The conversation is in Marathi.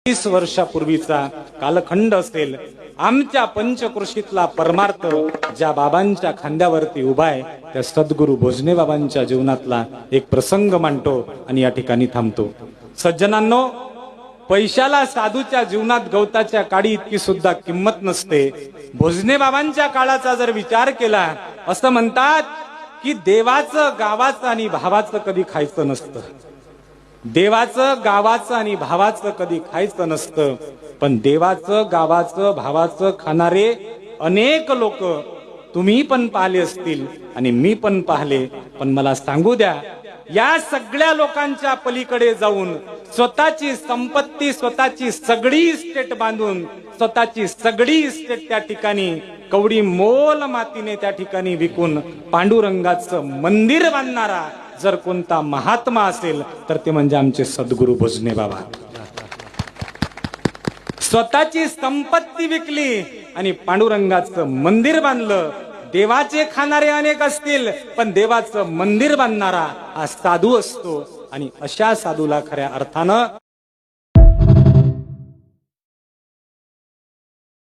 30 वर्षापूर्वीचा कालखंड असेल। आमच्या पंचकृषीतला परमार्थ ज्या बाबांच्या खांद्यावरती उभा आहे त्या सद्गुरू भोजने बाबांच्या जीवनातला एक प्रसंग मांडतो आणि या ठिकाणी थांबतो। सज्जनांनो, पैशाला साधूच्या जीवनात गवताच्या काडी इतकी सुद्धा किंमत नसते। भोजने बाबांच्या काळाचा जर विचार केला, असं म्हणतात की देवाचं गावाचं आणि भावाचं कधी खायचं नसतं। देवाचं गावाचं आणि भावाचं कधी खायचं नसतं, पण देवाचं गावाचं भावाचं खाणारे अनेक लोक तुम्ही पण पाहिले असतील आणि मी पण पाहिले। पण मला सांगू द्या, या सगळ्या लोकांच्या पलीकडे जाऊन स्वतःची संपत्ती, स्वतःची सगळी इस्टेट बांधून, स्वतःची सगळी इस्टेट त्या ठिकाणी कवडी मोल मातीने त्या ठिकाणी विकून पांडुरंगाचं मंदिर बांधणारा जर कोणता महात्मा असेल तर ते म्हणजे आमचे सद्गुरू भोजने बाबा। स्वतःची संपत्ती विकली आणि पांडुरंगाचं मंदिर बांधलं। देवाचे खाणारे अनेक असतील, पण देवाचं मंदिर बांधणारा हा साधू असतो आणि अशा साधूला खऱ्या अर्थानं